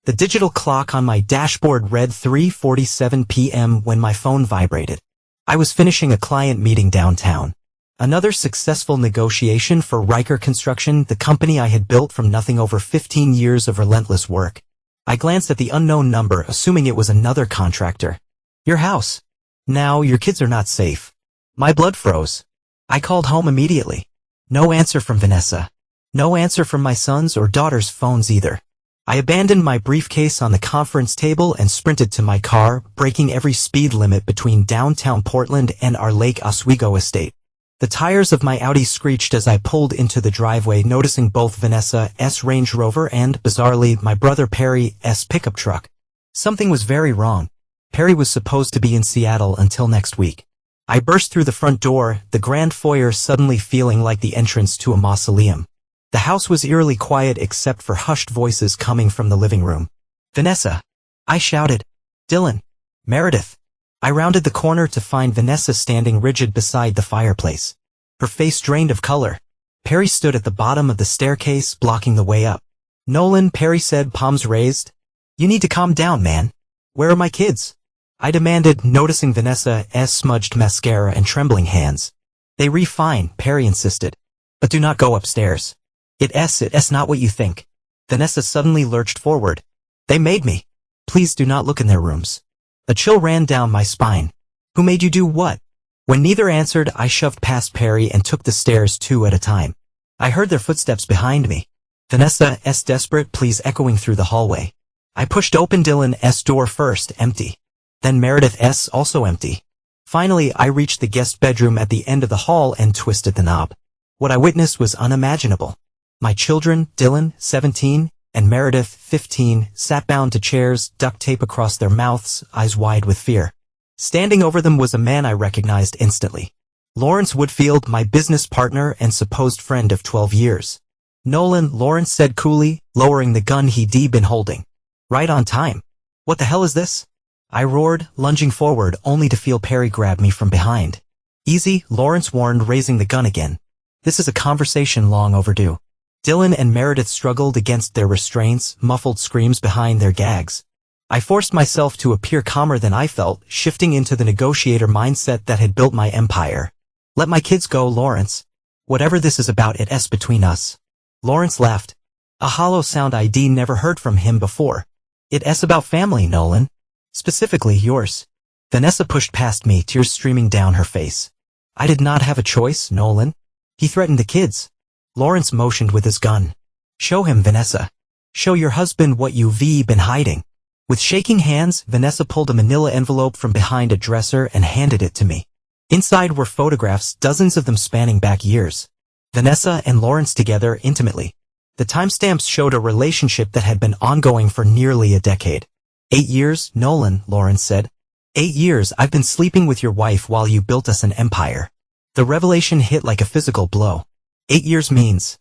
The digital clock on my dashboard read 3:47 p.m. when my phone vibrated. I was finishing a client meeting downtown. Another successful negotiation for Riker Construction, the company I had built from nothing over 15 years of relentless work. I glanced at the unknown number, assuming it was another contractor. Your house. Now, your kids are not safe. My blood froze. I called home immediately. No answer from Vanessa. No answer from my son's or daughter's phones either. I abandoned my briefcase on the conference table and sprinted to my car, breaking every speed limit between downtown Portland and our Lake Oswego estate. The tires of my Audi screeched as I pulled into the driveway, noticing both Vanessa's Range Rover and, bizarrely, my brother Perry's pickup truck. Something was very wrong. Perry was supposed to be in Seattle until next week. I burst through the front door, the grand foyer suddenly feeling like the entrance to a mausoleum. The house was eerily quiet except for hushed voices coming from the living room. Vanessa! I shouted. Dylan! Meredith! I rounded the corner to find Vanessa standing rigid beside the fireplace. Her face drained of color. Perry stood at the bottom of the staircase, blocking the way up. Nolan, Perry said, palms raised. You need to calm down, man. Where are my kids? I demanded, noticing Vanessa's smudged mascara and trembling hands. They fine, Perry insisted. But do not go upstairs. It's not what you think. Vanessa suddenly lurched forward. They made me. Please do not look in their rooms. A chill ran down my spine. Who made you do what? When neither answered, I shoved past Perry and took the stairs 2 at a time. I heard their footsteps behind me. Vanessa's desperate pleas echoing through the hallway. I pushed open Dylan's door first, empty. Then Meredith's, also empty. Finally, I reached the guest bedroom at the end of the hall and twisted the knob. What I witnessed was unimaginable. My children, Dylan, 17, and Meredith, 15, sat bound to chairs, duct tape across their mouths, eyes wide with fear. Standing over them was a man I recognized instantly. Lawrence Woodfield, my business partner and supposed friend of 12 years. Nolan, Lawrence said coolly, lowering the gun he'd been holding. Right on time. What the hell is this? I roared, lunging forward only to feel Perry grab me from behind. Easy, Lawrence warned, raising the gun again. This is a conversation long overdue. Dylan and Meredith struggled against their restraints, muffled screams behind their gags. I forced myself to appear calmer than I felt, shifting into the negotiator mindset that had built my empire. Let my kids go, Lawrence. Whatever this is about, it's between us. Lawrence laughed. A hollow sound I'd never heard from him before. It's about family, Nolan. Specifically yours. Vanessa pushed past me, tears streaming down her face. I did not have a choice, Nolan. He threatened the kids. Lawrence motioned with his gun. Show him, Vanessa. Show your husband what you've been hiding. With shaking hands, Vanessa pulled a manila envelope from behind a dresser and handed it to me. Inside were photographs, dozens of them spanning back years. Vanessa and Lawrence together intimately. The timestamps showed a relationship that had been ongoing for nearly a decade. 8 years, Nolan, Lawrence said. 8 years I've been sleeping with your wife while you built us an empire. The revelation hit like a physical blow. 8 years means.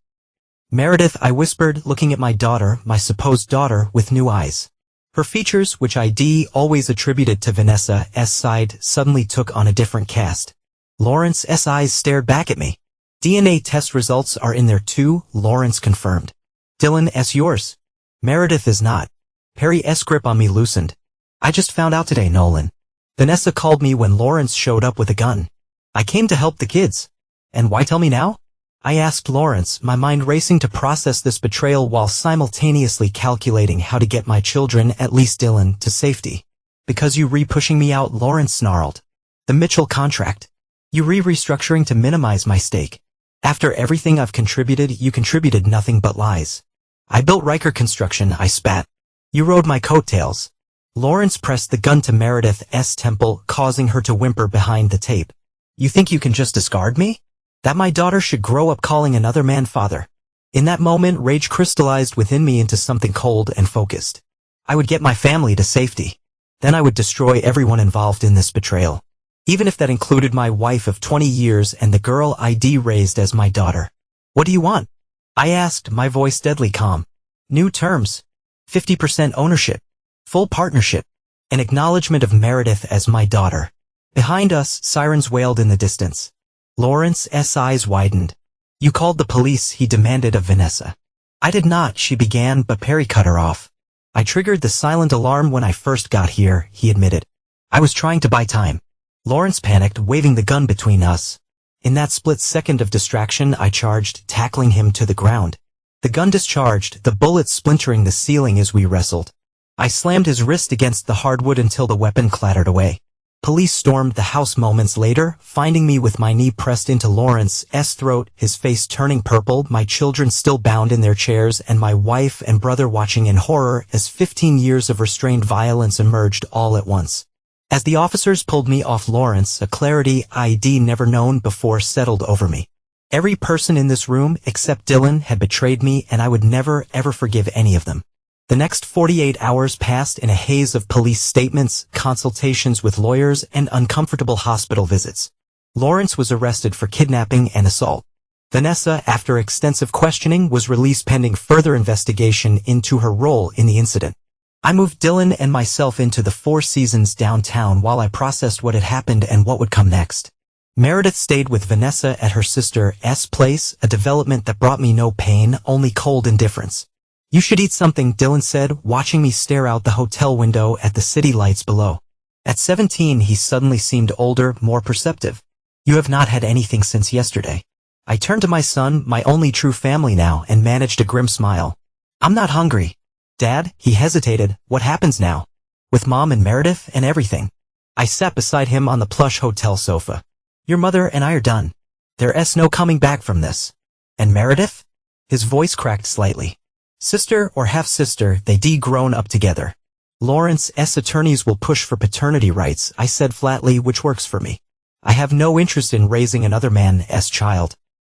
Meredith, I whispered, looking at my daughter, my supposed daughter, with new eyes. Her features, which I'd always attributed to Vanessa's side, suddenly took on a different cast. Lawrence's eyes stared back at me. DNA test results are in there too, Lawrence confirmed. Dylan's yours. Meredith is not. Perry's grip on me loosened. I just found out today, Nolan. Vanessa called me when Lawrence showed up with a gun. I came to help the kids. And why tell me now? I asked Lawrence, my mind racing to process this betrayal while simultaneously calculating how to get my children, at least Dylan, to safety. Because you pushing me out, Lawrence snarled. The Mitchell contract. You restructuring to minimize my stake. After everything I've contributed, you contributed nothing but lies. I built Riker Construction, I spat. You rode my coattails. Lawrence pressed the gun to Meredith's temple, causing her to whimper behind the tape. You think you can just discard me? That my daughter should grow up calling another man father. In that moment, rage crystallized within me into something cold and focused. I would get my family to safety. Then I would destroy everyone involved in this betrayal. Even if that included my wife of 20 years and the girl I'd raised as my daughter. What do you want? I asked, my voice deadly calm. New terms. 50% ownership. Full partnership. An acknowledgement of Meredith as my daughter. Behind us, sirens wailed in the distance. Lawrence's eyes widened. You called the police, he demanded of Vanessa. I did not, she began, but Perry cut her off. I triggered the silent alarm when I first got here, he admitted. I was trying to buy time. Lawrence panicked, waving the gun between us. In that split second of distraction, I charged, tackling him to the ground. The gun discharged, the bullet splintering the ceiling as we wrestled. I slammed his wrist against the hardwood until the weapon clattered away. Police stormed the house moments later, finding me with my knee pressed into Lawrence's throat, his face turning purple, my children still bound in their chairs, and my wife and brother watching in horror as 15 years of restrained violence emerged all at once. As the officers pulled me off Lawrence, a clarity I'd never known before settled over me. Every person in this room, except Dylan, had betrayed me, and I would never, ever forgive any of them. The next 48 hours passed in a haze of police statements, consultations with lawyers, and uncomfortable hospital visits. Lawrence was arrested for kidnapping and assault. Vanessa, after extensive questioning, was released pending further investigation into her role in the incident. I moved Dylan and myself into the Four Seasons downtown while I processed what had happened and what would come next. Meredith stayed with Vanessa at her sister's place, a development that brought me no pain, only cold indifference. You should eat something, Dylan said, watching me stare out the hotel window at the city lights below. At 17, he suddenly seemed older, more perceptive. You have not had anything since yesterday. I turned to my son, my only true family now, and managed a grim smile. I'm not hungry. Dad, he hesitated, what happens now? With Mom and Meredith and everything. I sat beside him on the plush hotel sofa. Your mother and I are done. There's no coming back from this. And Meredith? His voice cracked slightly. Sister or half-sister, they grown up together. Lawrence's attorneys will push for paternity rights, I said flatly, which works for me. I have no interest in raising another man's child.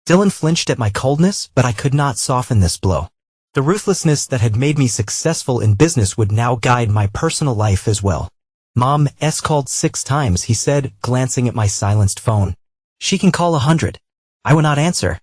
Dylan flinched at my coldness, but I could not soften this blow. The ruthlessness that had made me successful in business would now guide my personal life as well. Mom's called 6 times, he said, glancing at my silenced phone. She can call 100. I would not answer.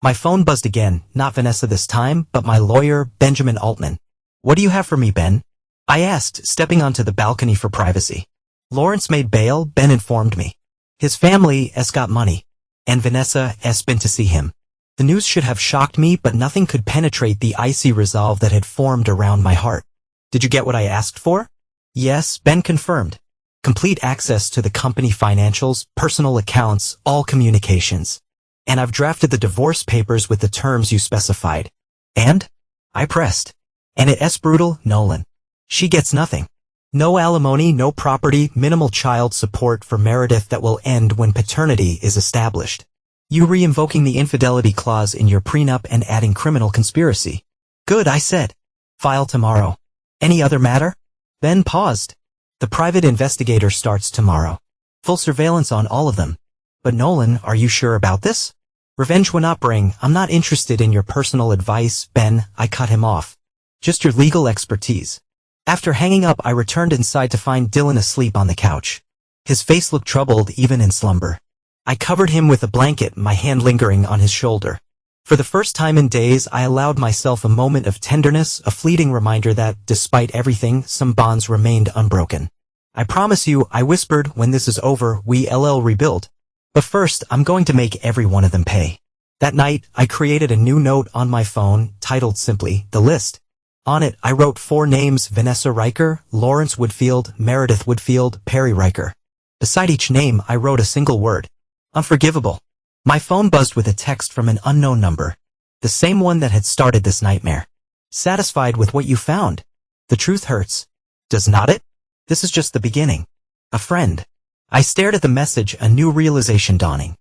My phone buzzed again, not Vanessa this time, but my lawyer, Benjamin Altman. What do you have for me, Ben? I asked, stepping onto the balcony for privacy. Lawrence made bail, Ben informed me. His family's got money. And Vanessa's been to see him. The news should have shocked me, but nothing could penetrate the icy resolve that had formed around my heart. Did you get what I asked for? Yes, Ben confirmed. Complete access to the company financials, personal accounts, all communications. And I've drafted the divorce papers with the terms you specified. And? I pressed. And it's brutal, Nolan. She gets nothing. No alimony, no property, minimal child support for Meredith that will end when paternity is established. You re-invoking the infidelity clause in your prenup and adding criminal conspiracy. Good, I said. File tomorrow. Any other matter? Ben paused. The private investigator starts tomorrow. Full surveillance on all of them. But Nolan, are you sure about this? Revenge will not bring. I'm not interested in your personal advice, Ben, I cut him off. Just your legal expertise. After hanging up, I returned inside to find Dylan asleep on the couch. His face looked troubled even in slumber. I covered him with a blanket, my hand lingering on his shoulder. For the first time in days, I allowed myself a moment of tenderness, a fleeting reminder that, despite everything, some bonds remained unbroken. I promise you, I whispered, when this is over, we'll rebuild. But first, I'm going to make every one of them pay. That night, I created a new note on my phone, titled simply, The List. On it, I wrote 4 names: Vanessa Riker, Lawrence Woodfield, Meredith Woodfield, Perry Riker. Beside each name, I wrote a single word. Unforgivable. My phone buzzed with a text from an unknown number. The same one that had started this nightmare. Satisfied with what you found? The truth hurts. Does not it? This is just the beginning. A friend. I stared at the message, a new realization dawning.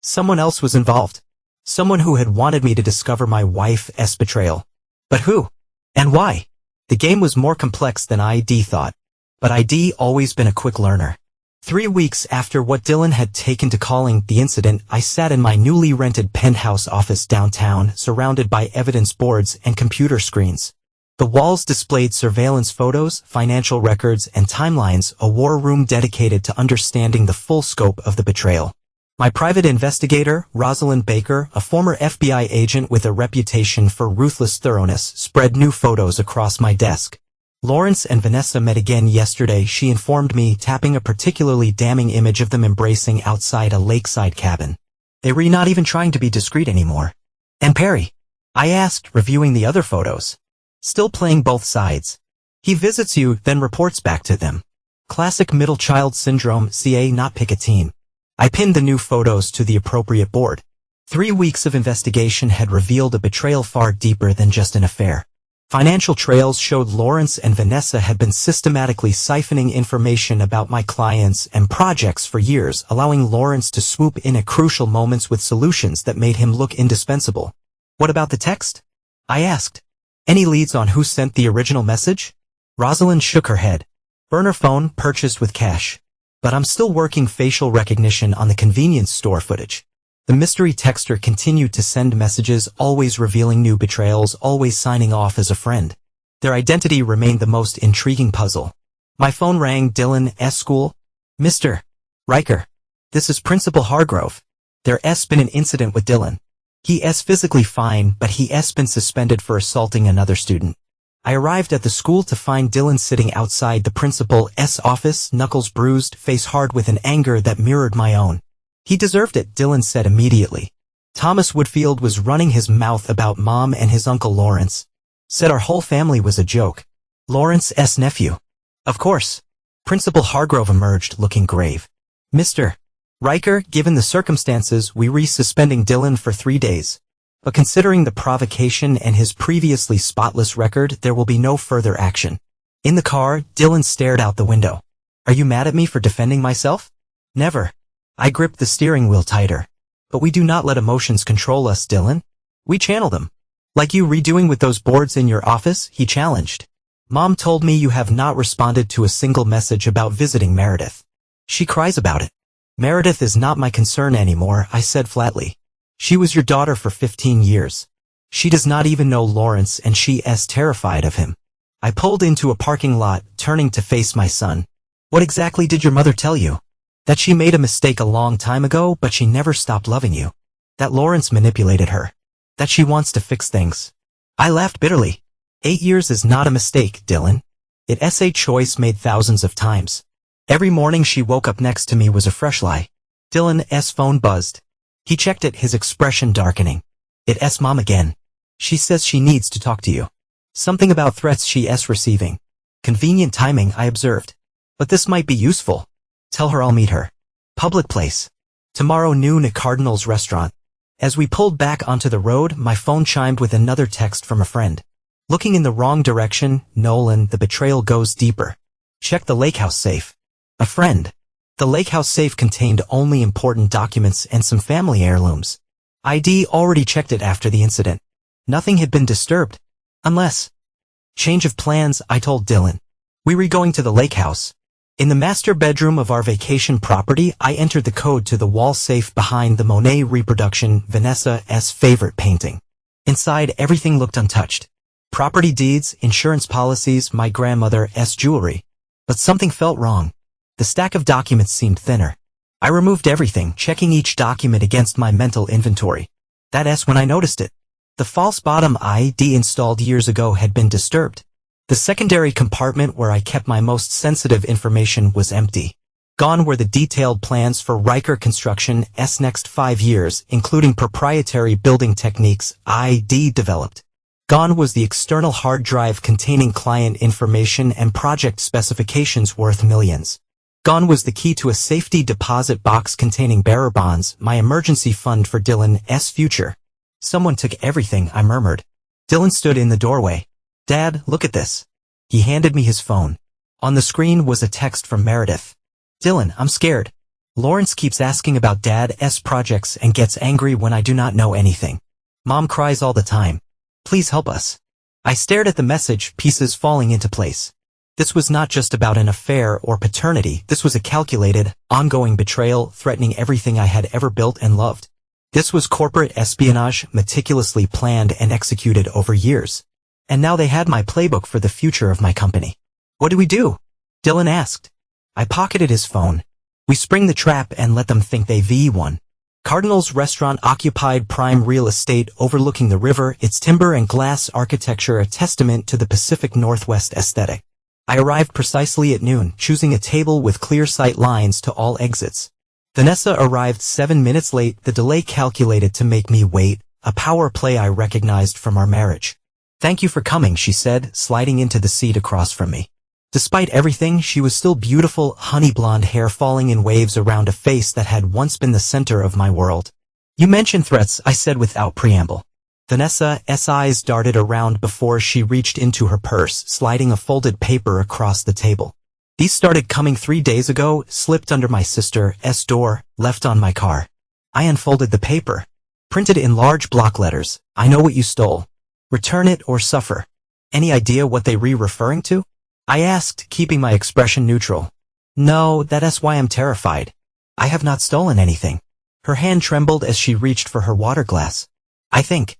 Someone else was involved. Someone who had wanted me to discover my wife's betrayal. But who? And why? The game was more complex than I'd thought. But I'd always been a quick learner. 3 weeks after what Dylan had taken to calling the incident, I sat in my newly rented penthouse office downtown, surrounded by evidence boards and computer screens. The walls displayed surveillance photos, financial records, and timelines, a war room dedicated to understanding the full scope of the betrayal. My private investigator, Rosalind Baker, a former FBI agent with a reputation for ruthless thoroughness, spread new photos across my desk. Lawrence and Vanessa met again yesterday, she informed me, tapping a particularly damning image of them embracing outside a lakeside cabin. They were not even trying to be discreet anymore. And Perry? I asked, reviewing the other photos. Still playing both sides. He visits you, then reports back to them. Classic middle child syndrome, CA not pick a team. I pinned the new photos to the appropriate board. 3 weeks of investigation had revealed a betrayal far deeper than just an affair. Financial trails showed Lawrence and Vanessa had been systematically siphoning information about my clients and projects for years, allowing Lawrence to swoop in at crucial moments with solutions that made him look indispensable. What about the text? I asked. Any leads on who sent the original message? Rosalind shook her head. Burner phone purchased with cash. But I'm still working facial recognition on the convenience store footage. The mystery texter continued to send messages, always revealing new betrayals, always signing off as a friend. Their identity remained the most intriguing puzzle. My phone rang. Dylan S. School? Mr. Riker. This is Principal Hargrove. There's been an incident with Dylan. He's physically fine, but he's been suspended for assaulting another student. I arrived at the school to find Dylan sitting outside the principal's office, knuckles bruised, face hard with an anger that mirrored my own. He deserved it, Dylan said immediately. Thomas Woodfield was running his mouth about Mom and his uncle Lawrence. Said our whole family was a joke. Lawrence's nephew. Of course. Principal Hargrove emerged, looking grave. Mr. Riker, given the circumstances, we re-suspending Dylan for 3 days. But considering the provocation and his previously spotless record, there will be no further action. In the car, Dylan stared out the window. Are you mad at me for defending myself? Never. I gripped the steering wheel tighter. But we do not let emotions control us, Dylan. We channel them. Like you redoing with those boards in your office, he challenged. Mom told me you have not responded to a single message about visiting Meredith. She cries about it. Meredith is not my concern anymore, I said flatly. She was your daughter for 15 years. She does not even know Lawrence and she is terrified of him. I pulled into a parking lot, turning to face my son. What exactly did your mother tell you? That she made a mistake a long time ago, but she never stopped loving you. That Lawrence manipulated her. That she wants to fix things. I laughed bitterly. 8 years is not a mistake, Dylan. It's a choice made thousands of times. Every morning she woke up next to me was a fresh lie. Dylan's phone buzzed. He checked it, his expression darkening. It's Mom again. She says she needs to talk to you. Something about threats she's receiving. Convenient timing, I observed. But this might be useful. Tell her I'll meet her. Public place. Tomorrow noon at Cardinal's restaurant. As we pulled back onto the road, my phone chimed with another text from a friend. Looking in the wrong direction, Nolan, the betrayal goes deeper. Check the lake house safe. A friend. The lake house safe contained only important documents and some family heirlooms. ID already checked it after the incident. Nothing had been disturbed. Unless. Change of plans, I told Dylan. We were going to the lake house. In the master bedroom of our vacation property, I entered the code to the wall safe behind the Monet reproduction, Vanessa's favorite painting. Inside, everything looked untouched. Property deeds, insurance policies, my grandmother's jewelry. But something felt wrong. The stack of documents seemed thinner. I removed everything, checking each document against my mental inventory. That's when I noticed it. The false bottom ID installed years ago had been disturbed. The secondary compartment where I kept my most sensitive information was empty. Gone were the detailed plans for Riker Construction's next 5 years, including proprietary building techniques ID developed. Gone was the external hard drive containing client information and project specifications worth millions. Gone was the key to a safety deposit box containing bearer bonds, my emergency fund for Dylan's future. Someone took everything, I murmured. Dylan stood in the doorway. Dad, look at this. He handed me his phone. On the screen was a text from Meredith. Dylan, I'm scared. Lawrence keeps asking about Dad's projects and gets angry when I do not know anything. Mom cries all the time. Please help us. I stared at the message, pieces falling into place. This was not just about an affair or paternity. This was a calculated, ongoing betrayal threatening everything I had ever built and loved. This was corporate espionage, meticulously planned and executed over years. And now they had my playbook for the future of my company. What do we do? Dylan asked. I pocketed his phone. We spring the trap and let them think they've won. Cardinal's restaurant occupied prime real estate overlooking the river, its timber and glass architecture a testament to the Pacific Northwest aesthetic. I arrived precisely at noon, choosing a table with clear sight lines to all exits. Vanessa arrived 7 minutes late, the delay calculated to make me wait, a power play I recognized from our marriage. Thank you for coming, she said, sliding into the seat across from me. Despite everything, she was still beautiful, honey blonde hair falling in waves around a face that had once been the center of my world. You mentioned threats, I said without preamble. Vanessa's eyes darted around before she reached into her purse, sliding a folded paper across the table. These started coming 3 days ago, slipped under my sister's door, left on my car. I unfolded the paper. Printed in large block letters, I know what you stole. Return it or suffer. Any idea what they were referring to? I asked, keeping my expression neutral. No, that's why I'm terrified. I have not stolen anything. Her hand trembled as she reached for her water glass. I think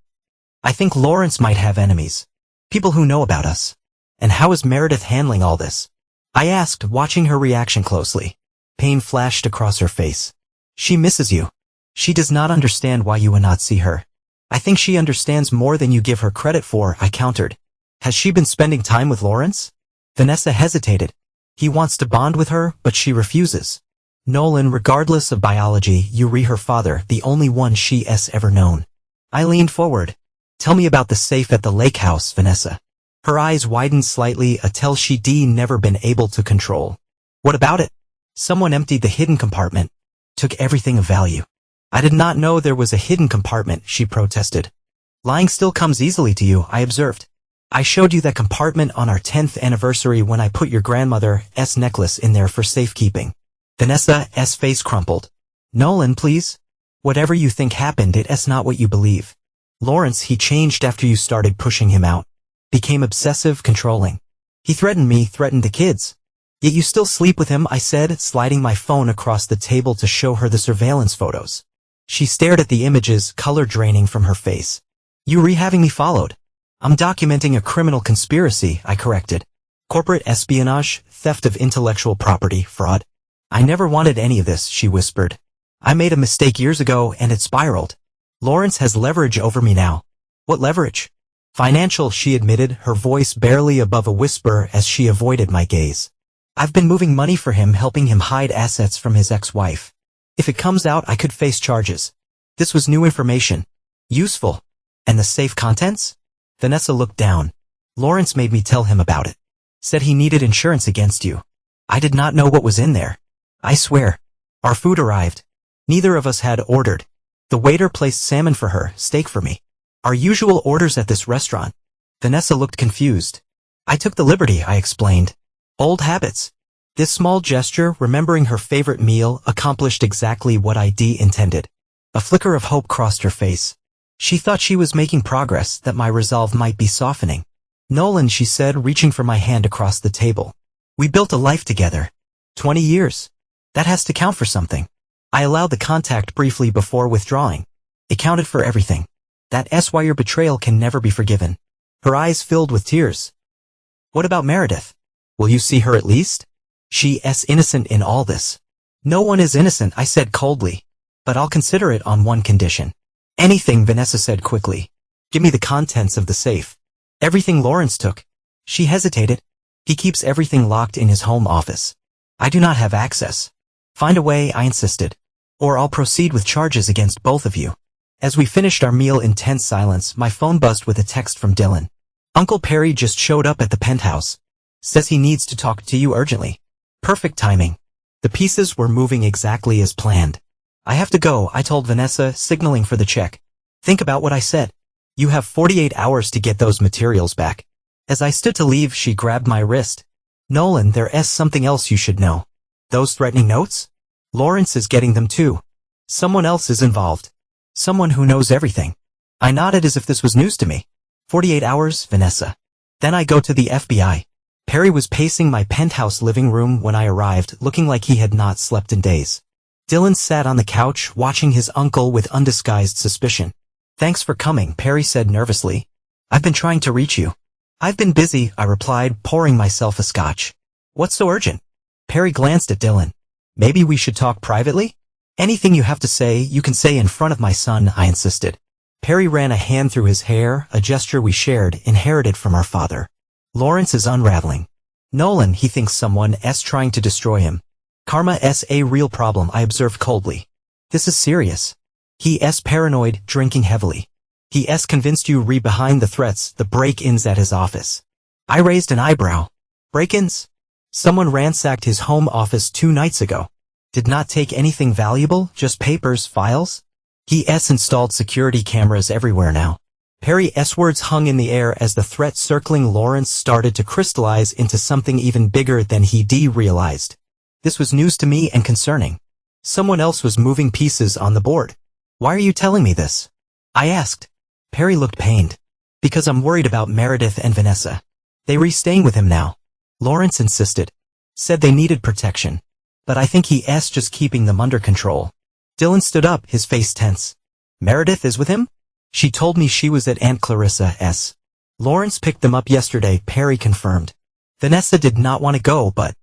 Lawrence might have enemies. People who know about us. And how is Meredith handling all this? I asked, watching her reaction closely. Pain flashed across her face. She misses you. She does not understand why you would not see her. I think she understands more than you give her credit for, I countered. Has she been spending time with Lawrence? Vanessa hesitated. He wants to bond with her, but she refuses. Nolan, regardless of biology, you her father, the only one she's ever known. I leaned forward. Tell me about the safe at the lake house, Vanessa. Her eyes widened slightly, a tell she'd never been able to control. What about it? Someone emptied the hidden compartment. Took everything of value. I did not know there was a hidden compartment, she protested. Lying still comes easily to you, I observed. I showed you that compartment on our 10th anniversary when I put your grandmother's necklace in there for safekeeping. Vanessa's face crumpled. Nolan, please. Whatever you think happened, it's not what you believe. Lawrence, he changed after you started pushing him out. Became obsessive, controlling. He threatened me, threatened the kids. Yet you still sleep with him, I said, sliding my phone across the table to show her the surveillance photos. She stared at the images, color draining from her face. You having me followed. I'm documenting a criminal conspiracy, I corrected. Corporate espionage, theft of intellectual property, fraud. I never wanted any of this, she whispered. I made a mistake years ago and it spiraled. Lawrence has leverage over me now. What leverage? Financial, she admitted, her voice barely above a whisper as she avoided my gaze. I've been moving money for him, helping him hide assets from his ex-wife. If it comes out, I could face charges. This was new information. Useful. And the safe contents? Vanessa looked down. Lawrence made me tell him about it. Said he needed insurance against you. I did not know what was in there. I swear. Our food arrived. Neither of us had ordered. The waiter placed salmon for her, steak for me. Our usual orders at this restaurant. Vanessa looked confused. I took the liberty, I explained. Old habits. This small gesture, remembering her favorite meal, accomplished exactly what I'd intended. A flicker of hope crossed her face. She thought she was making progress, that my resolve might be softening. Nolan, she said, reaching for my hand across the table. We built a life together. 20 years. That has to count for something. I allowed the contact briefly before withdrawing. It counted for everything. That's why your betrayal can never be forgiven. Her eyes filled with tears. What about Meredith? Will you see her at least? She's innocent in all this. No one is innocent, I said coldly. But I'll consider it on one condition. Anything, Vanessa said quickly. Give me the contents of the safe. Everything Lawrence took. She hesitated. He keeps everything locked in his home office. I do not have access. Find a way, I insisted. Or I'll proceed with charges against both of you. As we finished our meal in tense silence, my phone buzzed with a text from Dylan. Uncle Perry just showed up at the penthouse. Says he needs to talk to you urgently. Perfect timing. The pieces were moving exactly as planned. I have to go, I told Vanessa, signaling for the check. Think about what I said. You have 48 hours to get those materials back. As I stood to leave, she grabbed my wrist. Nolan, there's something else you should know. Those threatening notes? Lawrence is getting them too. Someone else is involved. Someone who knows everything. I nodded as if this was news to me. 48 hours, Vanessa. Then I go to the FBI. Perry was pacing my penthouse living room when I arrived, looking like he had not slept in days. Dylan sat on the couch, watching his uncle with undisguised suspicion. Thanks for coming, Perry said nervously. I've been trying to reach you. I've been busy, I replied, pouring myself a scotch. What's so urgent? Perry glanced at Dylan. Maybe we should talk privately? Anything you have to say, you can say in front of my son, I insisted. Perry ran a hand through his hair, a gesture we shared, inherited from our father. Lawrence is unraveling. Nolan, he thinks someone's trying to destroy him. Karma's a real problem, I observed coldly. This is serious. He's paranoid, drinking heavily. He convinced you behind the threats, the break-ins at his office. I raised an eyebrow. Break-ins? Someone ransacked his home office 2 nights ago. Did not take anything valuable, just papers, files? He installed security cameras everywhere now. Perry's words hung in the air as the threat circling Lawrence started to crystallize into something even bigger than he realized. This was news to me and concerning. Someone else was moving pieces on the board. Why are you telling me this? I asked. Perry looked pained. Because I'm worried about Meredith and Vanessa. They staying with him now. Lawrence insisted. Said they needed protection. But I think he's just keeping them under control. Dylan stood up, his face tense. Meredith is with him? She told me she was at Aunt Clarissa's. Lawrence picked them up yesterday, Perry confirmed. Vanessa did not want to go, but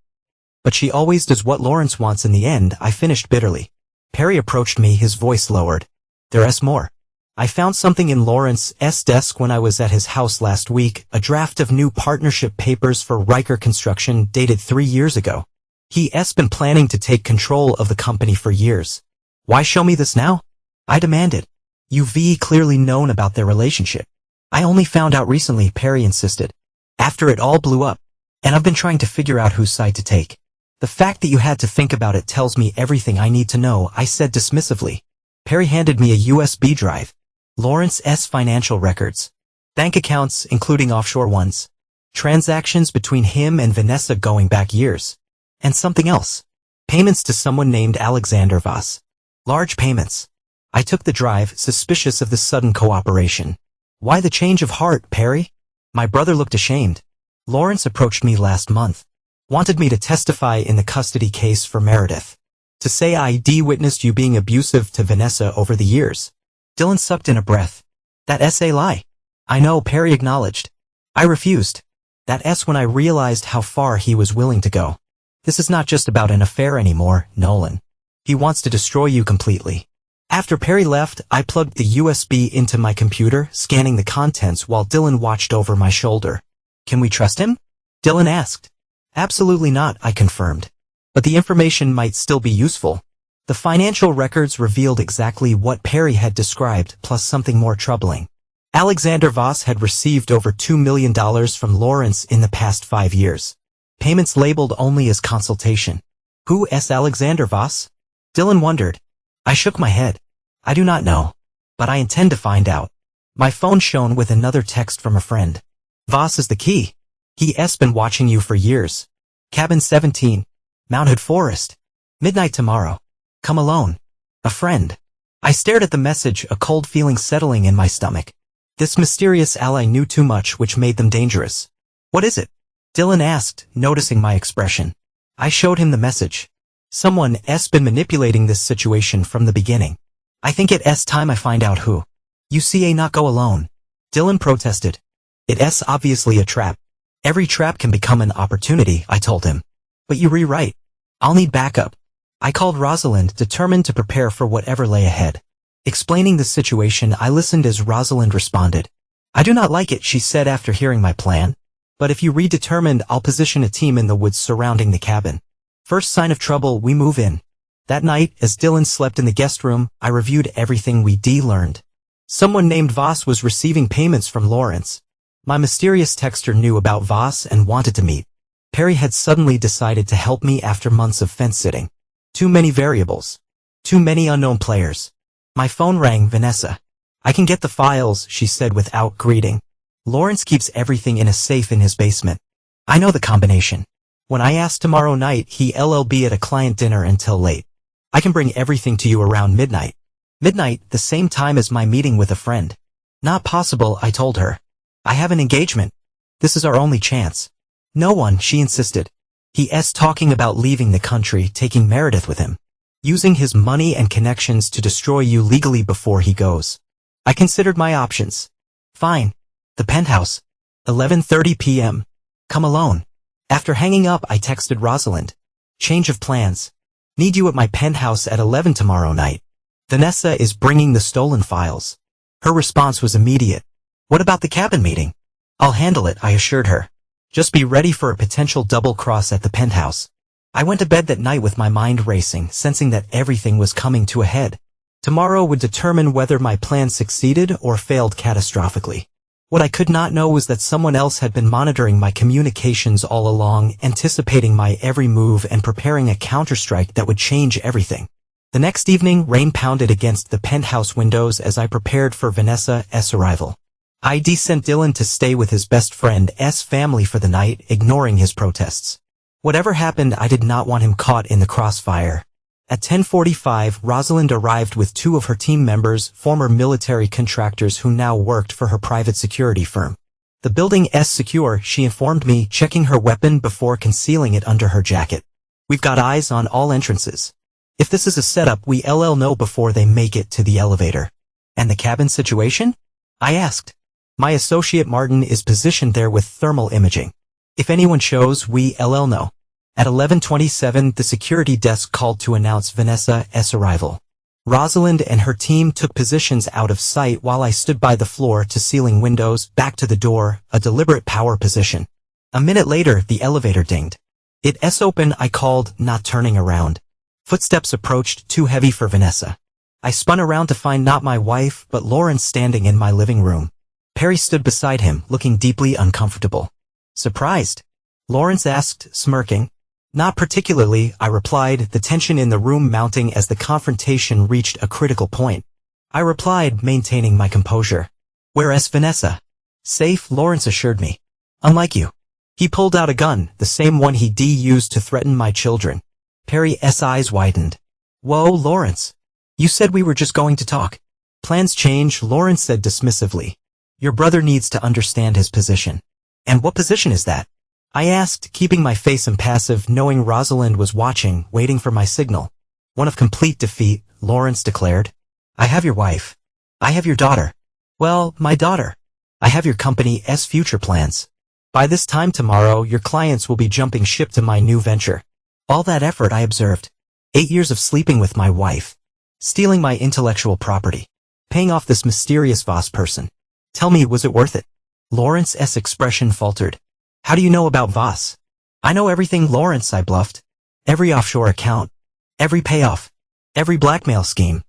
she always does what Lawrence wants in the end, I finished bitterly. Perry approached me, his voice lowered. There's more. I found something in Lawrence's desk when I was at his house last week, a draft of new partnership papers for Riker Construction dated 3 years ago. He's been planning to take control of the company for years. Why show me this now? I demanded. You've clearly known about their relationship. I only found out recently, Perry insisted. After it all blew up. And I've been trying to figure out whose side to take. The fact that you had to think about it tells me everything I need to know, I said dismissively. Perry handed me a USB drive. Lawrence's financial records. Bank accounts, including offshore ones. Transactions between him and Vanessa going back years. And something else. Payments to someone named Alexander Voss. Large payments. I took the drive, suspicious of the sudden cooperation. Why the change of heart, Perry? My brother looked ashamed. Lawrence approached me last month. Wanted me to testify in the custody case for Meredith. To say I witnessed you being abusive to Vanessa over the years. Dylan sucked in a breath. That's a lie. I know, Perry acknowledged. I refused. That's when I realized how far he was willing to go. This is not just about an affair anymore, Nolan. He wants to destroy you completely. After Perry left, I plugged the USB into my computer, scanning the contents while Dylan watched over my shoulder. Can we trust him? Dylan asked. Absolutely not, I confirmed. But the information might still be useful. The financial records revealed exactly what Perry had described, plus something more troubling. Alexander Voss had received over $2 million from Lawrence in the past 5 years. Payments labeled only as consultation. Who is Alexander Voss? Dylan wondered. I shook my head. I do not know. But I intend to find out. My phone shone with another text from a friend. Voss is the key. He's been watching you for years. Cabin 17. Mount Hood Forest. Midnight tomorrow. Come alone. A friend. I stared at the message, a cold feeling settling in my stomach. This mysterious ally knew too much, which made them dangerous. What is it? Dylan asked, noticing my expression. I showed him the message. Someone's been manipulating this situation from the beginning. I think it's time I find out who. You see, not go alone. Dylan protested. It's obviously a trap. Every trap can become an opportunity, I told him. But you rewrite. I'll need backup. I called Rosalind, determined to prepare for whatever lay ahead. Explaining the situation, I listened as Rosalind responded. I do not like it, she said after hearing my plan. But if you determined, I'll position a team in the woods surrounding the cabin. First sign of trouble, we move in. That night, as Dylan slept in the guest room, I reviewed everything we learned. Someone named Voss was receiving payments from Lawrence. My mysterious texter knew about Voss and wanted to meet. Perry had suddenly decided to help me after months of fence-sitting. Too many variables. Too many unknown players. My phone rang. Vanessa. I can get the files, she said without greeting. Lawrence keeps everything in a safe in his basement. I know the combination. When I ask tomorrow night, he'll be at a client dinner until late. I can bring everything to you around midnight. Midnight, the same time as my meeting with a friend. Not possible, I told her. I have an engagement. This is our only chance. No one, she insisted. He's talking about leaving the country, taking Meredith with him. Using his money and connections to destroy you legally before he goes. I considered my options. Fine. The penthouse. 11:30 p.m. Come alone. After hanging up, I texted Rosalind. Change of plans. Need you at my penthouse at 11 tomorrow night. Vanessa is bringing the stolen files. Her response was immediate. What about the cabin meeting? I'll handle it, I assured her. Just be ready for a potential double cross at the penthouse. I went to bed that night with my mind racing, sensing that everything was coming to a head. Tomorrow would determine whether my plan succeeded or failed catastrophically. What I could not know was that someone else had been monitoring my communications all along, anticipating my every move and preparing a counterstrike that would change everything. The next evening, rain pounded against the penthouse windows as I prepared for Vanessa's arrival. I sent Dylan to stay with his best friend's family for the night, ignoring his protests. Whatever happened, I did not want him caught in the crossfire. At 10:45, Rosalind arrived with two of her team members, former military contractors who now worked for her private security firm. The building is secure, she informed me, checking her weapon before concealing it under her jacket. We've got eyes on all entrances. If this is a setup, we'll know before they make it to the elevator. And the cabin situation? I asked. My associate Martin is positioned there with thermal imaging. If anyone shows, we'll know. At 11:27, the security desk called to announce Vanessa's arrival. Rosalind and her team took positions out of sight while I stood by the floor-to-ceiling windows, back to the door, a deliberate power position. A minute later, the elevator dinged. It's open, I called, not turning around. Footsteps approached, too heavy for Vanessa. I spun around to find not my wife, but Lawrence standing in my living room. Perry stood beside him, looking deeply uncomfortable. Surprised? Lawrence asked, smirking. Not particularly, I replied, the tension in the room mounting as the confrontation reached a critical point. I replied, maintaining my composure. Where's Vanessa? Safe, Lawrence assured me. Unlike you. He pulled out a gun, the same one he used to threaten my children. Perry's eyes widened. Whoa, Lawrence. You said we were just going to talk. Plans change, Lawrence said dismissively. Your brother needs to understand his position. And what position is that? I asked, keeping my face impassive, knowing Rosalind was watching, waiting for my signal. One of complete defeat, Lawrence declared. I have your wife. I have your daughter. Well, my daughter. I have your company's future plans. By this time tomorrow, your clients will be jumping ship to my new venture. All that effort, I observed. 8 years of sleeping with my wife. Stealing my intellectual property. Paying off this mysterious Voss person. Tell me, was it worth it? Lawrence's expression faltered. How do you know about Voss? I know everything, Lawrence, I bluffed. Every offshore account. Every payoff. Every blackmail scheme.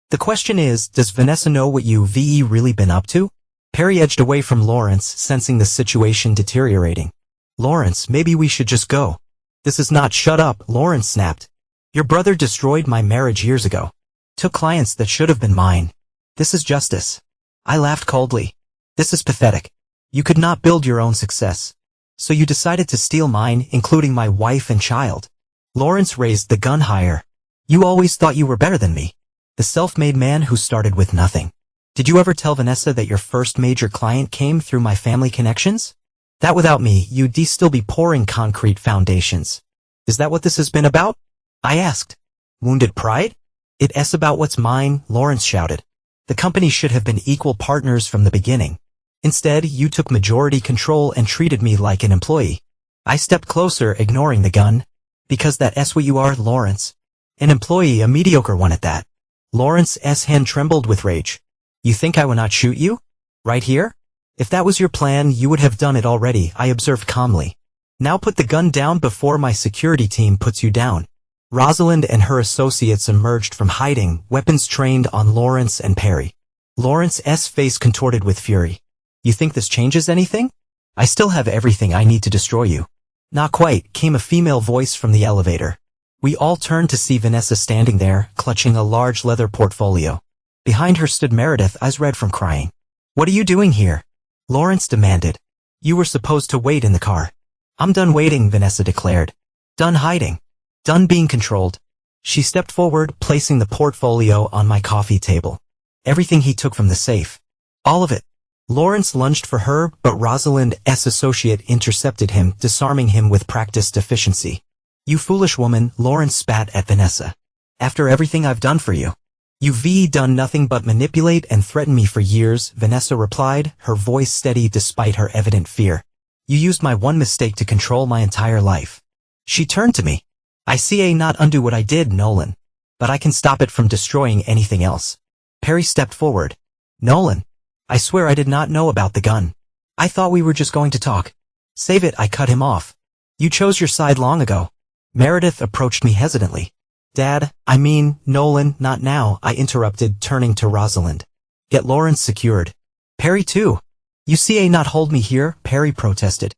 The question is, does Vanessa know what you've really been up to? Perry edged away from Lawrence, sensing the situation deteriorating. Lawrence, maybe we should just go. This is not shut up, Lawrence snapped. Your brother destroyed my marriage years ago. Took clients that should have been mine. This is justice. I laughed coldly. This is pathetic. You could not build your own success. So you decided to steal mine, including my wife and child. Lawrence raised the gun higher. You always thought you were better than me. The self-made man who started with nothing. Did you ever tell Vanessa that your first major client came through my family connections? That without me, you'd still be pouring concrete foundations. Is that what this has been about? I asked. Wounded pride? It's about what's mine, Lawrence shouted. The company should have been equal partners from the beginning. Instead, you took majority control and treated me like an employee. I stepped closer, ignoring the gun. Because that's what you are, Lawrence. An employee, a mediocre one at that. Lawrence's hand trembled with rage. You think I would not shoot you? Right here? If that was your plan, you would have done it already, I observed calmly. Now put the gun down before my security team puts you down. Rosalind and her associates emerged from hiding, weapons trained on Lawrence and Perry. Lawrence's face contorted with fury. You think this changes anything? I still have everything I need to destroy you. Not quite, came a female voice from the elevator. We all turned to see Vanessa standing there, clutching a large leather portfolio. Behind her stood Meredith, eyes red from crying. What are you doing here? Lawrence demanded. You were supposed to wait in the car. I'm done waiting, Vanessa declared. Done hiding. Done being controlled. She stepped forward, placing the portfolio on my coffee table. Everything he took from the safe. All of it. Lawrence lunged for her, but Rosalind's associate intercepted him, disarming him with practiced efficiency. You foolish woman, Lawrence spat at Vanessa. After everything I've done for you. You've done nothing but manipulate and threaten me for years, Vanessa replied, her voice steady despite her evident fear. You used my one mistake to control my entire life. She turned to me. I see not undo what I did, Nolan. But I can stop it from destroying anything else. Perry stepped forward. Nolan. I swear I did not know about the gun. I thought we were just going to talk. Save it, I cut him off. You chose your side long ago. Meredith approached me hesitantly. Nolan, not now, I interrupted, turning to Rosalind. Get Lawrence secured. Perry too. You see not hold me here, Perry protested.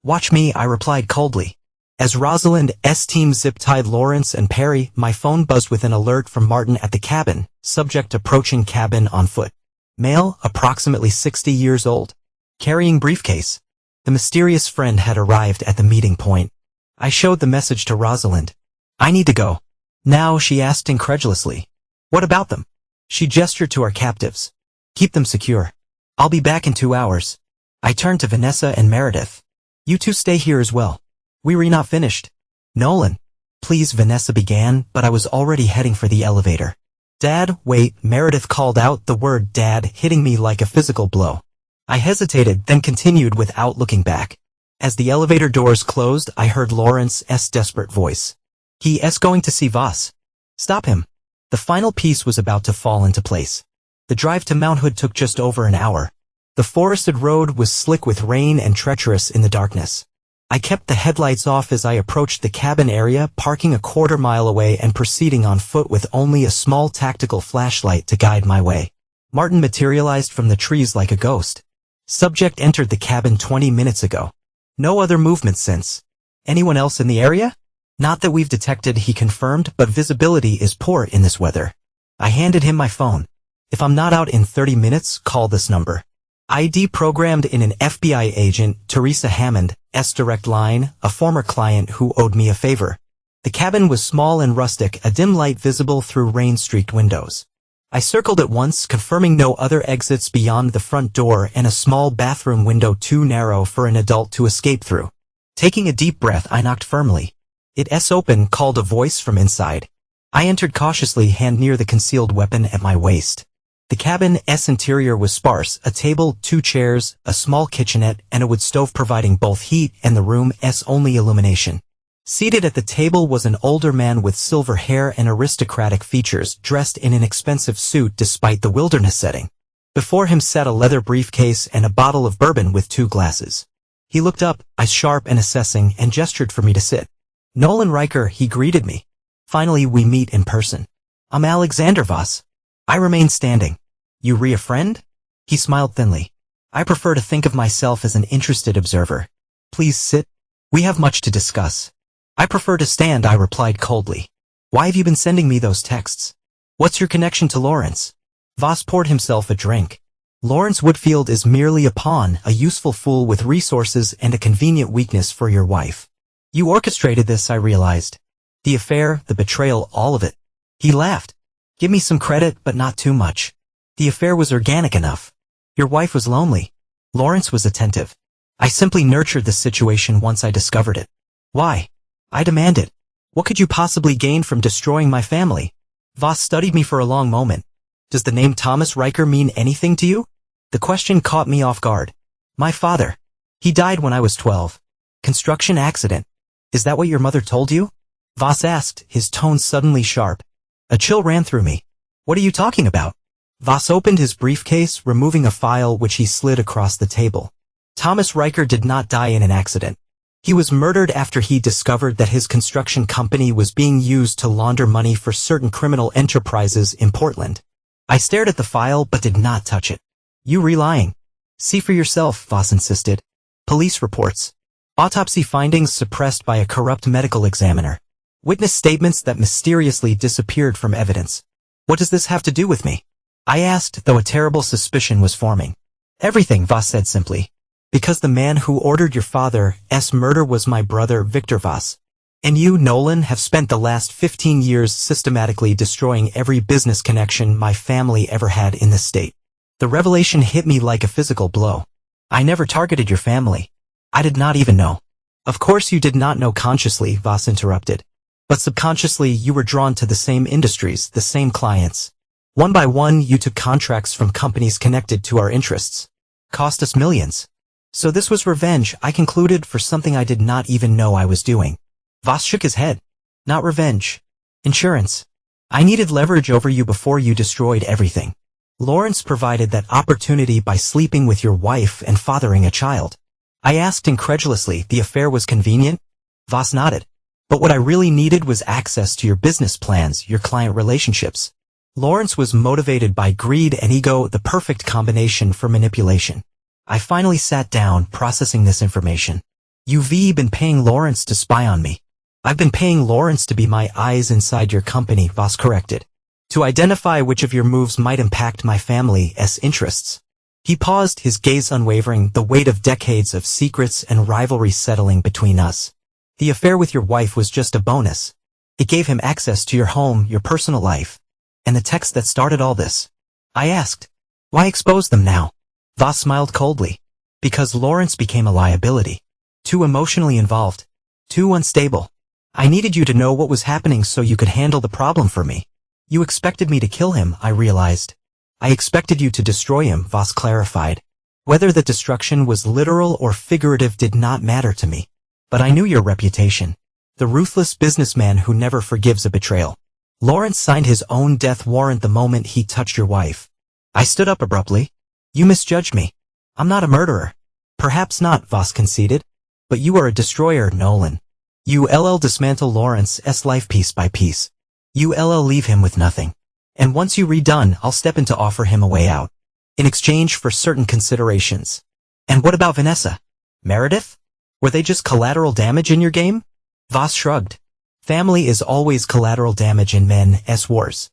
Watch me, I replied coldly. As Rosalind's team zip-tied Lawrence and Perry, my phone buzzed with an alert from Martin at the cabin, subject approaching cabin on foot. Male, approximately 60 years old. Carrying briefcase. The mysterious friend had arrived at the meeting point. I showed the message to Rosalind. I need to go. Now, she asked incredulously. What about them? She gestured to our captives. Keep them secure. I'll be back in 2 hours. I turned to Vanessa and Meredith. You two stay here as well. We're not finished. Nolan. Please, Vanessa began, but I was already heading for the elevator. Dad, wait, Meredith called out, the word dad hitting me like a physical blow. I hesitated, then continued without looking back. As the elevator doors closed, I heard Lawrence's desperate voice. He's going to see Voss. Stop him. The final piece was about to fall into place. The drive to Mount Hood took just over an hour. The forested road was slick with rain and treacherous in the darkness. I kept the headlights off as I approached the cabin area, parking a quarter-mile away and proceeding on foot with only a small tactical flashlight to guide my way. Martin materialized from the trees like a ghost. Subject entered the cabin 20 minutes ago. No other movement since. Anyone else in the area? Not that we've detected, he confirmed, but visibility is poor in this weather. I handed him my phone. If I'm not out in 30 minutes, call this number. ID programmed in an FBI agent, Teresa Hammond's direct line, a former client who owed me a favor. The cabin was small and rustic, a dim light visible through rain-streaked windows. I circled it once, confirming no other exits beyond the front door and a small bathroom window too narrow for an adult to escape through. Taking a deep breath, I knocked firmly. It's open, called a voice from inside. I entered cautiously, hand near the concealed weapon at my waist. The cabin's interior was sparse, a table, 2 chairs, a small kitchenette, and a wood stove providing both heat and the room's only illumination. Seated at the table was an older man with silver hair and aristocratic features, dressed in an expensive suit despite the wilderness setting. Before him sat a leather briefcase and a bottle of bourbon with 2 glasses. He looked up, eyes sharp and assessing, and gestured for me to sit. Nolan Riker, he greeted me. Finally we meet in person. I'm Alexander Voss. I remained standing. You a friend? He smiled thinly. I prefer to think of myself as an interested observer. Please sit. We have much to discuss. I prefer to stand, I replied coldly. Why have you been sending me those texts? What's your connection to Lawrence? Voss poured himself a drink. Lawrence Woodfield is merely a pawn, a useful fool with resources and a convenient weakness for your wife. You orchestrated this, I realized. The affair, the betrayal, all of it. He laughed. Give me some credit, but not too much. The affair was organic enough. Your wife was lonely. Lawrence was attentive. I simply nurtured the situation once I discovered it. Why? I demanded. What could you possibly gain from destroying my family? Voss studied me for a long moment. Does the name Thomas Riker mean anything to you? The question caught me off guard. My father. He died when I was 12. Construction accident. Is that what your mother told you? Voss asked, his tone suddenly sharp. A chill ran through me. What are you talking about? Voss opened his briefcase, removing a file which he slid across the table. Thomas Riker did not die in an accident. He was murdered after he discovered that his construction company was being used to launder money for certain criminal enterprises in Portland. I stared at the file but did not touch it. You lying. See for yourself, Voss insisted. Police reports. Autopsy findings suppressed by a corrupt medical examiner. Witness statements that mysteriously disappeared from evidence. What does this have to do with me? I asked, though a terrible suspicion was forming. Everything, Voss said simply. Because the man who ordered your father's murder was my brother, Victor Voss. And you, Nolan, have spent the last 15 years systematically destroying every business connection my family ever had in this state. The revelation hit me like a physical blow. I never targeted your family. I did not even know. Of course you did not know consciously, Voss interrupted. But subconsciously you were drawn to the same industries, the same clients. One by one you took contracts from companies connected to our interests. Cost us millions. So this was revenge, I concluded, for something I did not even know I was doing. Voss shook his head. Not revenge. Insurance. I needed leverage over you before you destroyed everything. Lawrence provided that opportunity by sleeping with your wife and fathering a child. I asked incredulously, the affair was convenient? Voss nodded. But what I really needed was access to your business plans, your client relationships. Lawrence was motivated by greed and ego, the perfect combination for manipulation. I finally sat down, processing this information. You've been paying Lawrence to spy on me. I've been paying Lawrence to be my eyes inside your company, Voss corrected. To identify which of your moves might impact my family's interests. He paused, his gaze unwavering, the weight of decades of secrets and rivalry settling between us. The affair with your wife was just a bonus. It gave him access to your home, your personal life, and the text that started all this. I asked, why expose them now? Voss smiled coldly. Because Lawrence became a liability. Too emotionally involved. Too unstable. I needed you to know what was happening so you could handle the problem for me. You expected me to kill him, I realized. I expected you to destroy him, Voss clarified. Whether the destruction was literal or figurative did not matter to me. But I knew your reputation. The ruthless businessman who never forgives a betrayal. Lawrence signed his own death warrant the moment he touched your wife. I stood up abruptly. You misjudged me. I'm not a murderer. Perhaps not, Voss conceded. But you are a destroyer, Nolan. You dismantle Lawrence's life piece by piece. You leave him with nothing. And once you redone, I'll step in to offer him a way out. In exchange for certain considerations. And what about Vanessa? Meredith? Were they just collateral damage in your game? Voss shrugged. Family is always collateral damage in men's wars.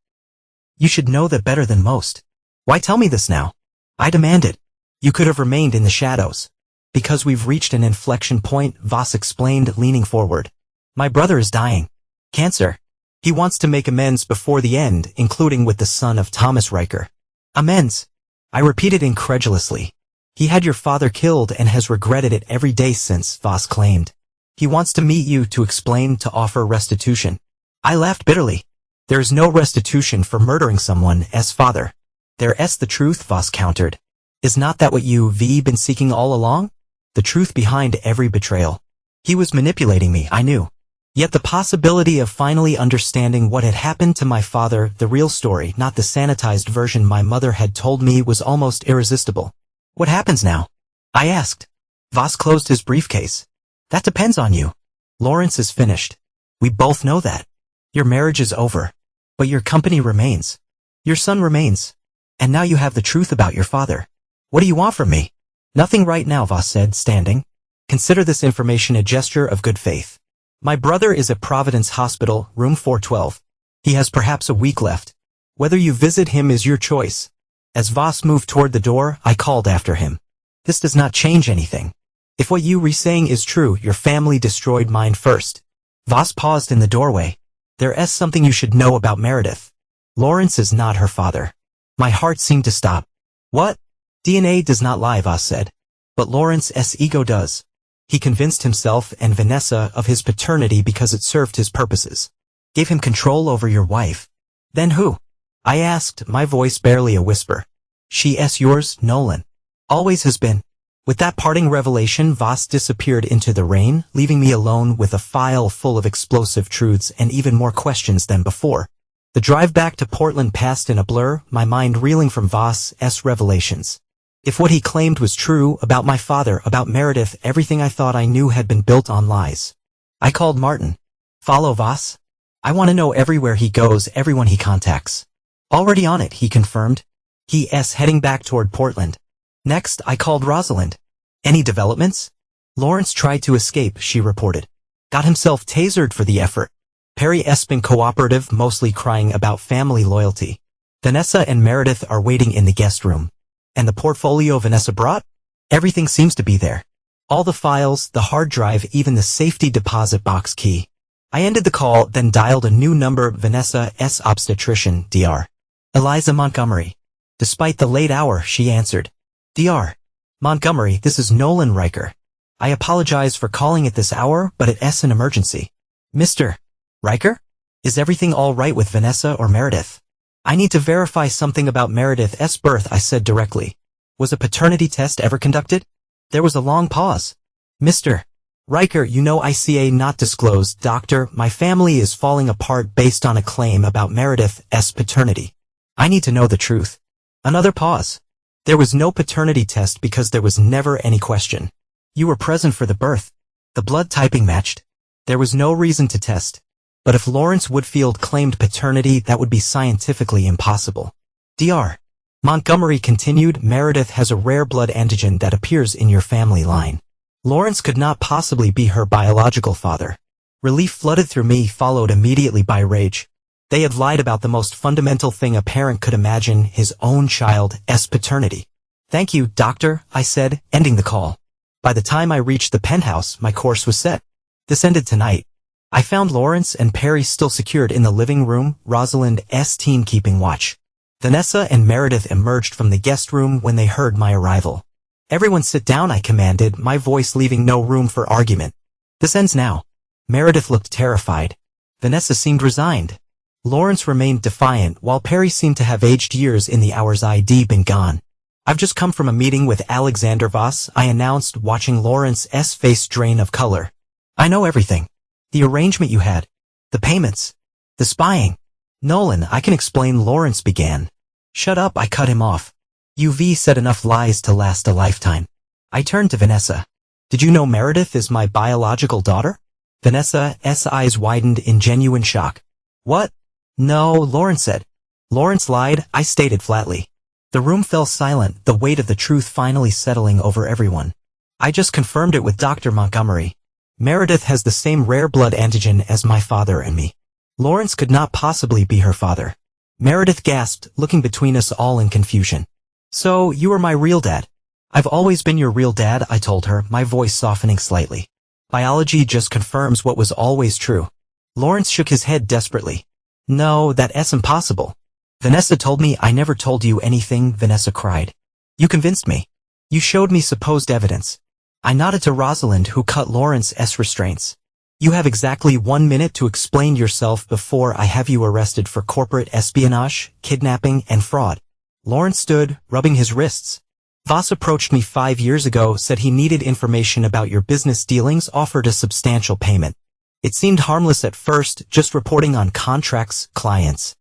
You should know that better than most. Why tell me this now? I demanded. You could have remained in the shadows. Because we've reached an inflection point, Voss explained, leaning forward. My brother is dying. Cancer. He wants to make amends before the end, including with the son of Thomas Riker. Amends. I repeated incredulously. He had your father killed and has regretted it every day since, Voss claimed. He wants to meet you to explain, to offer restitution. I laughed bitterly. There is no restitution for murdering someone's father. There's the truth, Voss countered. Is not that what you've been seeking all along? The truth behind every betrayal. He was manipulating me, I knew. Yet the possibility of finally understanding what had happened to my father, the real story, not the sanitized version my mother had told me, was almost irresistible. What happens now? I asked. Voss closed his briefcase. That depends on you. Lawrence is finished. We both know that. Your marriage is over. But your company remains. Your son remains. And now you have the truth about your father. What do you want from me? Nothing right now, Voss said, standing. Consider this information a gesture of good faith. My brother is at Providence Hospital, room 412. He has perhaps a week left. Whether you visit him is your choice. As Voss moved toward the door, I called after him. This does not change anything. If what you were saying is true, your family destroyed mine first. Voss paused in the doorway. There's something you should know about Meredith. Lawrence is not her father. My heart seemed to stop. What? DNA does not lie, Voss said. But Lawrence's ego does. He convinced himself and Vanessa of his paternity because it served his purposes. Gave him control over your wife. Then who? I asked, my voice barely a whisper. She's yours, Nolan. Always has been. With that parting revelation, Voss disappeared into the rain, leaving me alone with a file full of explosive truths and even more questions than before. The drive back to Portland passed in a blur, my mind reeling from Voss's revelations. If what he claimed was true about my father, about Meredith, everything I thought I knew had been built on lies. I called Martin. Follow Voss? I want to know everywhere he goes, everyone he contacts. Already on it, he confirmed. He's heading back toward Portland. Next, I called Rosalind. Any developments? Lawrence tried to escape, she reported. Got himself tasered for the effort. Perry's been cooperative, mostly crying about family loyalty. Vanessa and Meredith are waiting in the guest room. And the portfolio Vanessa brought? Everything seems to be there. All the files, the hard drive, even the safety deposit box key. I ended the call, then dialed a new number, Vanessa's obstetrician, Dr. Eliza Montgomery. Despite the late hour, she answered. Dr. Montgomery, this is Nolan Riker. I apologize for calling at this hour, but it's an emergency. Mr. Riker? Is everything all right with Vanessa or Meredith? I need to verify something about Meredith's birth, I said directly. Was a paternity test ever conducted? There was a long pause. Mr. Riker, you know ICA not disclosed. Doctor, my family is falling apart based on a claim about Meredith's paternity. I need to know the truth. Another pause. There was no paternity test because there was never any question. You were present for the birth. The blood typing matched. There was no reason to test. But if Lawrence Woodfield claimed paternity, that would be scientifically impossible. Dr. Montgomery continued, Meredith has a rare blood antigen that appears in your family line. Lawrence could not possibly be her biological father. Relief flooded through me, followed immediately by rage. They had lied about the most fundamental thing a parent could imagine, his own child's paternity. Thank you, doctor, I said, ending the call. By the time I reached the penthouse, my course was set. This ended tonight. I found Lawrence and Perry still secured in the living room, Rosalind's team keeping watch. Vanessa and Meredith emerged from the guest room when they heard my arrival. Everyone sit down, I commanded, my voice leaving no room for argument. This ends now. Meredith looked terrified. Vanessa seemed resigned. Lawrence remained defiant, while Perry seemed to have aged years in the hours I'd been gone. I've just come from a meeting with Alexander Voss, I announced, watching Lawrence's face drain of color. I know everything. The arrangement you had. The payments. The spying. Nolan, I can explain, Lawrence began. Shut up, I cut him off. You've said enough lies to last a lifetime. I turned to Vanessa. Did you know Meredith is my biological daughter? Vanessa's eyes widened in genuine shock. What? No, Lawrence said. Lawrence lied, I stated flatly. The room fell silent, the weight of the truth finally settling over everyone. I just confirmed it with Dr. Montgomery. Meredith has the same rare blood antigen as my father and me. Lawrence could not possibly be her father. Meredith gasped, looking between us all in confusion. So, you are my real dad. I've always been your real dad, I told her, my voice softening slightly. Biology just confirms what was always true. Lawrence shook his head desperately. No, that's impossible. Vanessa told me I never told you anything, Vanessa cried. You convinced me. You showed me supposed evidence. I nodded to Rosalind, who cut Lawrence's restraints. You have exactly 1 minute to explain yourself before I have you arrested for corporate espionage, kidnapping, and fraud. Lawrence stood, rubbing his wrists. Voss approached me 5 years ago, said he needed information about your business dealings, offered a substantial payment. It seemed harmless at first, just reporting on contracts, clients.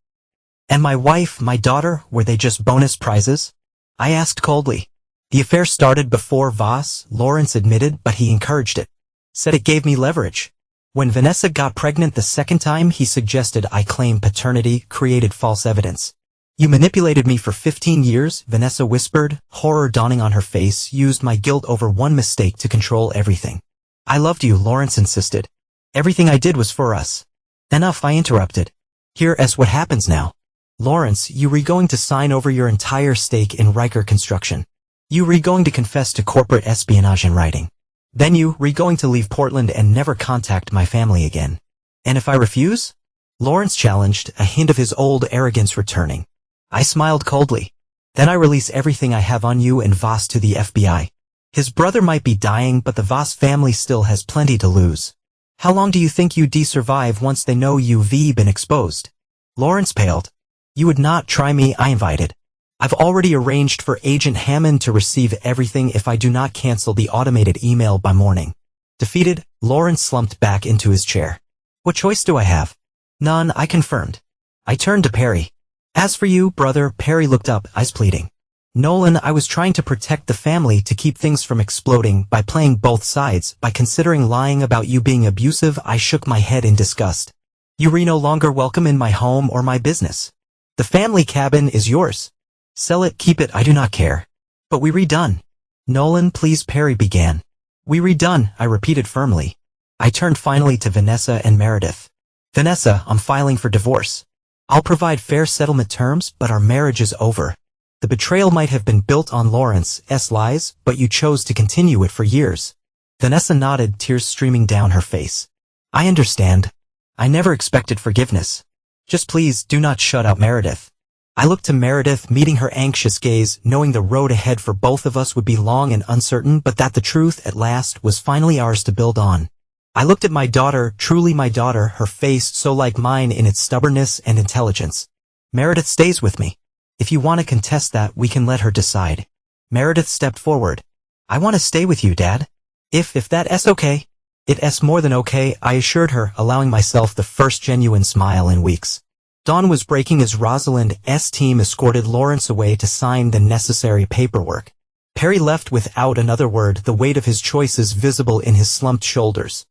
And my wife, my daughter, were they just bonus prizes? I asked coldly. The affair started before Voss, Lawrence admitted, but he encouraged it. Said it gave me leverage. When Vanessa got pregnant the second time, he suggested I claim paternity, created false evidence. You manipulated me for 15 years, Vanessa whispered, horror dawning on her face, used my guilt over one mistake to control everything. I loved you, Lawrence insisted. Everything I did was for us. Enough, I interrupted. Here's what happens now. Lawrence, you were going to sign over your entire stake in Riker Construction. You were going to confess to corporate espionage in writing. Then you were going to leave Portland and never contact my family again. And if I refuse? Lawrence challenged, a hint of his old arrogance returning. I smiled coldly. Then I release everything I have on you and Voss to the FBI. His brother might be dying, but the Voss family still has plenty to lose. How long do you think you'd survive once they know you've been exposed? Lawrence paled. You would not try me, I invited. I've already arranged for Agent Hammond to receive everything if I do not cancel the automated email by morning. Defeated, Lawrence slumped back into his chair. What choice do I have? None, I confirmed. I turned to Perry. As for you, brother, Perry looked up, eyes pleading. Nolan, I was trying to protect the family, to keep things from exploding, by playing both sides, by considering lying about you being abusive. I shook my head in disgust. You are no longer welcome in my home or my business. The family cabin is yours. Sell it, keep it, I do not care. But we redone. Nolan, please, Perry began. We redone, I repeated firmly. I turned finally to Vanessa and Meredith. Vanessa, I'm filing for divorce. I'll provide fair settlement terms, but our marriage is over. The betrayal might have been built on Lawrence's lies, but you chose to continue it for years. Vanessa nodded, tears streaming down her face. I understand. I never expected forgiveness. Just please, do not shut out Meredith. I looked to Meredith, meeting her anxious gaze, knowing the road ahead for both of us would be long and uncertain, but that the truth, at last, was finally ours to build on. I looked at my daughter, truly my daughter, her face so like mine in its stubbornness and intelligence. Meredith stays with me. If you want to contest that, we can let her decide. Meredith stepped forward. I want to stay with you, Dad. If that's okay. It's more than okay, I assured her, allowing myself the first genuine smile in weeks. Dawn was breaking as Rosalind's team escorted Lawrence away to sign the necessary paperwork. Perry left without another word, the weight of his choices visible in his slumped shoulders.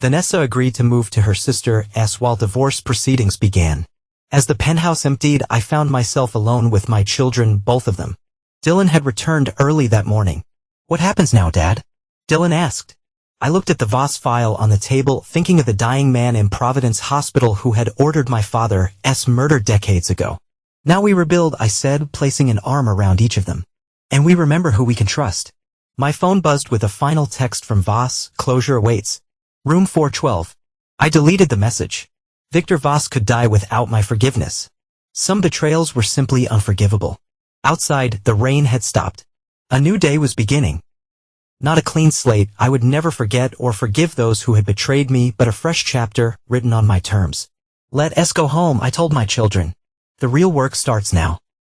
Vanessa agreed to move to her sister's while divorce proceedings began. As the penthouse emptied, I found myself alone with my children, both of them. Dylan had returned early that morning. "What happens now, Dad?" Dylan asked. I looked at the Voss file on the table, thinking of the dying man in Providence Hospital who had ordered my father's murder decades ago. "Now we rebuild," I said, placing an arm around each of them. "And we remember who we can trust." My phone buzzed with a final text from Voss: "Closure awaits. Room 412. I deleted the message. Victor Voss could die without my forgiveness. Some betrayals were simply unforgivable. Outside, the rain had stopped. A new day was beginning. Not a clean slate, I would never forget or forgive those who had betrayed me, but a fresh chapter, written on my terms. "Let us go home," I told my children. "The real work starts now."